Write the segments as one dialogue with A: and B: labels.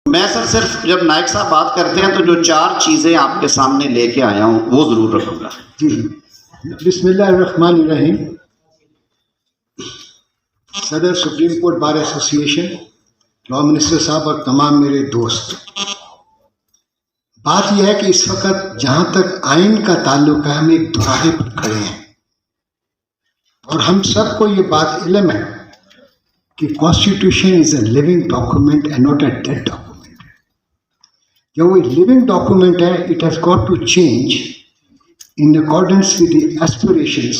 A: میں سر صرف جب نائک صاحب بات کرتے ہیں تو جو 4 چیزیں آپ کے سامنے لے کے آیا ہوں وہ ضرور رکھوں گا.
B: جی بسم اللہ الرحمن الرحیم. صدر سپریم کورٹ بار ایسوسی ایشن، لا منسٹر صاحب اور تمام میرے دوست، بات یہ ہے کہ اس وقت جہاں تک آئین کا تعلق ہے ہم ایک دوراہے پر کھڑے ہیں، اور ہم سب کو یہ بات علم ہے کہ constitution is a living document and not a dead document. جب وہ لیونگ ڈاکومنٹ ہے it has got to change in accordance with the aspirations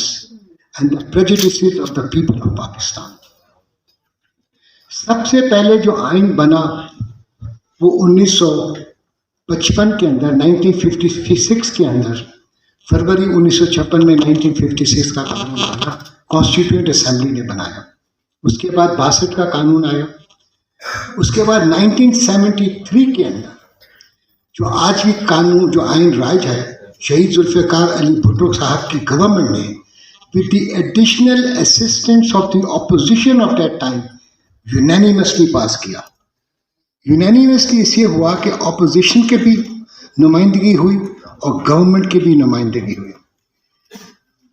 B: and the prejudices of the people of Pakistan. سب سے پہلے جو آئین بنا وہ 1955 کے اندر 1956 کے اندر فروری 1956 میں 1956 کا قانون بنا، کانسٹیٹیوئنٹ اسمبلی نے بنایا. اس کے بعد 62 کا قانون آیا. اس کے بعد 1973 کے اندر جو آج بھی قانون جو آئین رائج ہے، شہید ذوالفقار علی بھٹو صاحب کی گورنمنٹ نے with the additional assistance of the opposition of that time unanimously پاس کیا. unanimously اس یہ ہوا کہ اپوزیشن کے بھی نمائندگی ہوئی اور گورنمنٹ کی بھی نمائندگی ہوئی.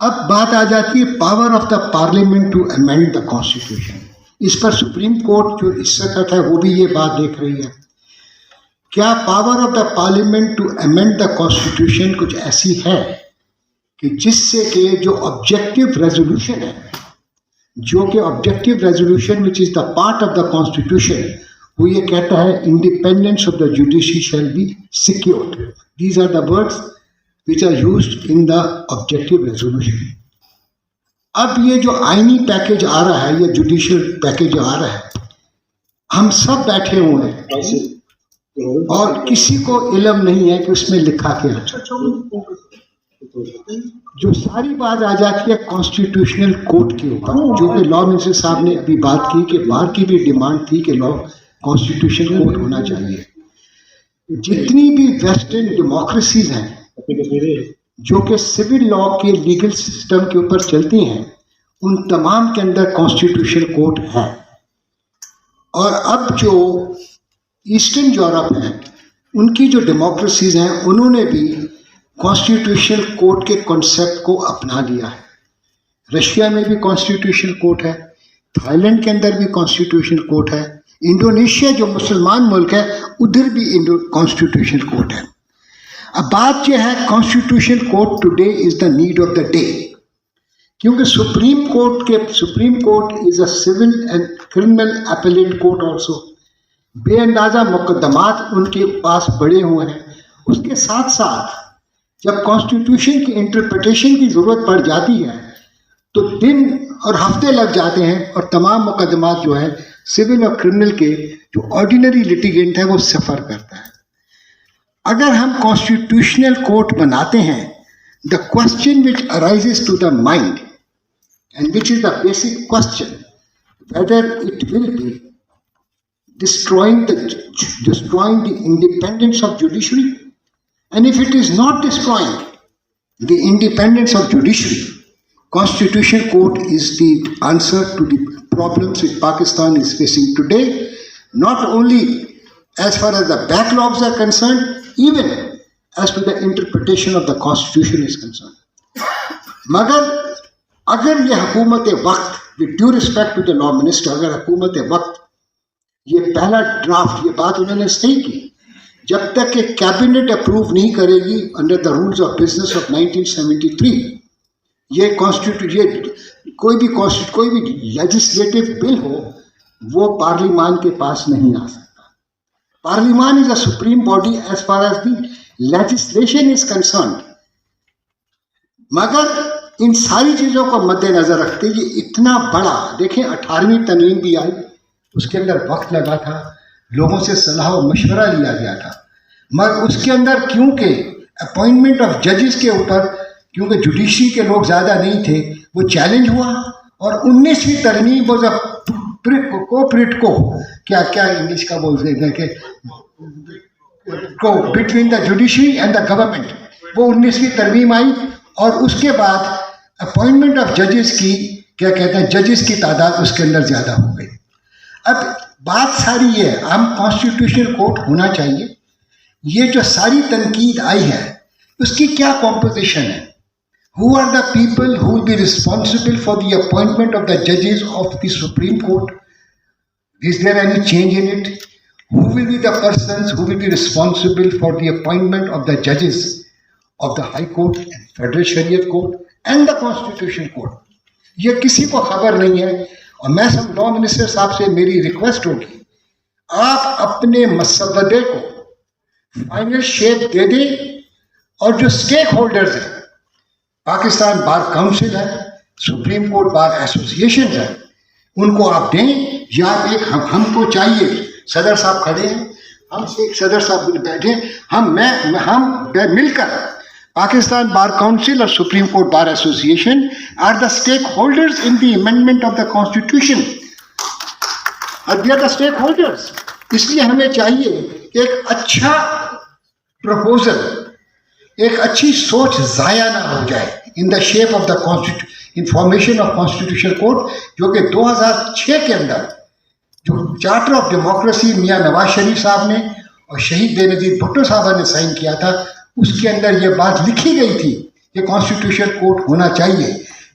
B: اب بات آ جاتی ہے power of the parliament to amend the constitution. اس پر سپریم کورٹ جو اس وقت ہے وہ بھی یہ بات دیکھ رہی ہے. کیا power of the parliament to amend the constitution کچھ ایسی ہے کہ جس سے کہ جو آبجیکٹو ریزولوشن ہے، جو کہ objective resolution which is the part of the constitution, وہ یہ کہتا ہے independence of the judiciary shall be secured. These are the words which are used in the objective resolution. اب یہ جو آئینی پیکج آ رہا ہے، یہ جوڈیشل پیکج آ رہا ہے، ہم سب بیٹھے ہوئے ہیں اور کسی کو علم نہیں ہے کہ اس میں لکھا کیا ہے. جو ساری بات آ جاتی ہے کانسٹیٹیوشنل کوڈ کے اوپر، جو کہ لا منسٹر صاحب نے ابھی بات کی کہ بار کی بھی ڈیمانڈ تھی کہ لا کانسٹیٹیوشن کوڈ ہونا چاہیے. جتنی بھی ویسٹرن ڈیموکریسیز ہیں جو کہ سول لا کے لیگل سسٹم کے اوپر چلتی ہیں، ان تمام کے اندر کانسٹیٹیوشن کوڈ ہے. اور اب جو ایسٹرن یورپ ہیں، ان کی جو ڈیموکریسیز ہیں، انہوں نے بھی کانسٹیٹیوشنل کوڈ کے کنسیپٹ کو اپنا لیا ہے. رشیا میں بھی کانسٹیٹیوشنل کوڈ ہے، تھائی لینڈ کے اندر بھی کانسٹیٹیوشنل کوڈ ہے، انڈونیشیا جو مسلمان ملک ہے ادھر بھی کانسٹیٹیوشنل کوڈ ہے. اب بات یہ ہے constitutional code today is the need of the day, کیونکہ supreme court is a civil and criminal appellate court also. بے اندازہ مقدمات ان کے پاس بڑے ہوئے ہیں. اس کے ساتھ ساتھ جب کانسٹیٹیوشن کی انٹرپریٹیشن کی ضرورت پڑ جاتی ہے تو دن اور ہفتے لگ جاتے ہیں، اور تمام مقدمات جو ہیں سول اور کرمنل کے جو آرڈینری لٹیگنٹ ہے وہ سفر کرتا ہے. اگر ہم کانسٹیٹیوشنل کورٹ بناتے ہیں، the question which arises to the mind and which is the basic question whether it will be destroying the independence of judiciary, and if it is not destroying the independence of judiciary, constitutional court is the answer to the problems which Pakistan is facing today, not only as far as the backlogs are concerned, even as to the interpretation of the constitution is concerned. مگر اگر یہ حکومت وقت، with due respect to the law minister، اگر حکومت وقت یہ پہلا ڈرافٹ، یہ بات انہوں نے صحیح کی، جب تک کہ کیبنٹ اپروو نہیں کرے گی under the rules of business of 1973، یہ کوئی بھی لیجسلیٹو بل ہو وہ پارلیمان کے پاس نہیں آ سکتا. پارلیمان is a supreme body as far as the legislation is concerned. مگر ان ساری چیزوں کو مد نظر رکھتے یہ اتنا بڑا، دیکھیں 18ویں ترمیم بھی آئی، اس کے اندر وقت لگا تھا، لوگوں سے صلاح و مشورہ لیا گیا تھا، مگر اس کے اندر کیونکہ اپوائنٹمنٹ آف ججز کے اوپر کیونکہ جوڈیشری کے لوگ زیادہ نہیں تھے، وہ چیلنج ہوا. اور 19ویں ترمیم واز کیا انگلش کا بولتے ہیں کہ between the judiciary and the government, وہ 19ویں ترمیم آئی. اور اس کے بعد اپوائنٹمنٹ آف ججز کی کیا کہتے ہیں، ججز کی تعداد اس کے اندر زیادہ ہو گئی. اب بات ساری یہ ہے ہم کانسٹیٹیوشنل کورٹ ہونا چاہیے. یہ جو ساری تنقید آئی ہے اس کی کیا کمپوزیشن ہے؟ Who are the people who will be responsible for the appointment of the judges of the Supreme Court? Is there any change in it? Who will be the persons who will be responsible for the appointment of the judges of the High Court and Federal Shariat Court and the Constitutional Court? یہ کسی کو خبر نہیں ہے. اور میں سب law minister صاحب سے میری ریکویسٹ ہوگی آپ اپنے مسودے کو فائنل شیپ دے دیں اور جو اسٹیک ہولڈرز ہیں پاکستان بار کاؤنسل ہے, سپریم کورٹ بار ایسوسیشن ہے, ان کو آپ دیں. یا ایک ہم کو چاہیے صدر صاحب کھڑے ہیں, ہم سے ایک صدر صاحب بیٹھے, ہم مل کر پاکستان بار کاؤنسل اور supreme court bar association are the stakeholders in the amendment of the constitution. They are the stakeholders. اس لیے ہمیں چاہیے کہ ایک اچھا پروپوزل, ایک اچھی سوچ ضائع نہ ہو جائے in the shape of the information of constitution court, جو کہ 2006 کے اندر جو charter of democracy Mian Nawaz Sharif صاحب نے اور شہید بے نظیر بھٹو صاحبہ نے سائن کیا تھا, اس کے اندر یہ بات لکھی گئی تھی کہ کانسٹیٹیوشن کورٹ ہونا چاہیے.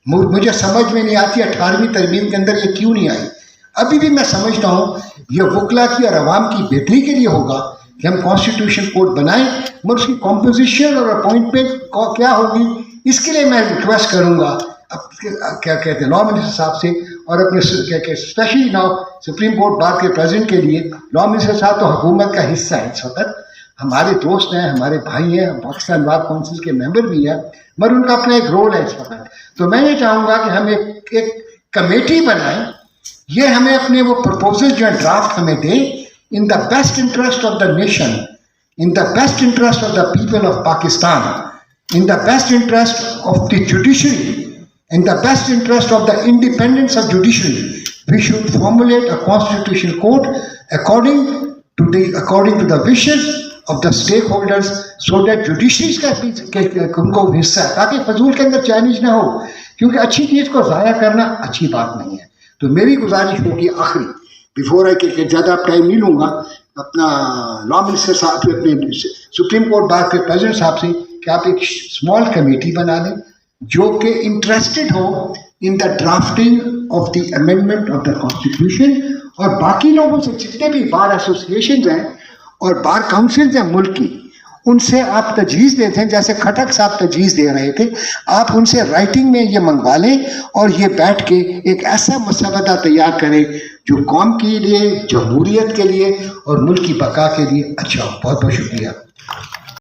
B: مجھے سمجھ میں نہیں آتی 18ویں ترمیم کے اندر یہ کیوں نہیں آئی. ابھی بھی میں سمجھتا ہوں یہ وکلا کی اور عوام کی بہتری کے لیے ہوگا کہ ہم کانسٹیٹیوشن کورٹ بنائیں, مگر اس کی کمپوزیشن اور اپوائنٹمنٹ کیا ہوگی اس کے لیے میں ریکویسٹ کروں گا کیا کہتے ہیں لا منسٹر صاحب سے, اور اپنے اسپیشلی نا سپریم کورٹ بار کے پریزیڈنٹ کے لیے. لا منسٹر صاحب تو حکومت کا حصہ ہے اس وقت, ہمارے دوست ہیں, ہمارے بھائی ہیں, پاکستان بار کونسل کے ممبر بھی ہیں, مگر ان کا اپنا ایک رول ہے اس وقت. تو میں یہ چاہوں گا کہ ہم ایک کمیٹی بنائیں, یہ ہمیں اپنے وہ پرپوزل جو ڈرافٹ ہمیں دیں in the best interest of the nation, in the best interest of the people of Pakistan, in the best interest of the judiciary, in the best interest of the independence of judiciary, we should formulate a constitutional court according to the wishes of the stakeholders, so that judiciaries کا ان کو حصہ ہے, تاکہ فضول کے اندر Chinese نہ ہو, کیونکہ اچھی چیز کو ضائع کرنا اچھی بات نہیں ہے. تو میری گزارش ہوگی آخری بیفور کہ زیادہ ٹائم نہیں لوں گا, اپنا لا منسٹر صاحب سے, اپنے سپریم کورٹ بار کے پریزیڈنٹ صاحب سے, کہ آپ ایک اسمال کمیٹی بنا دیں جو کہ interested who in the drafting of the amendment of the constitution, اور باقی لوگوں سے جتنے بھی بار ایسوسیشنز ہیں اور بار کاؤنسلز ہیں ملک کی, ان سے آپ تجویز دیتے ہیں, جیسے کھٹک صاحب تجویز دے رہے تھے, آپ ان سے رائٹنگ میں یہ منگوا لیں اور یہ بیٹھ کے ایک ایسا مسودہ تیار کریں جو قوم کے لیے, جمہوریت کے لیے اور ملک کی بقا کے لیے اچھا ہو. بہت بہت شکریہ.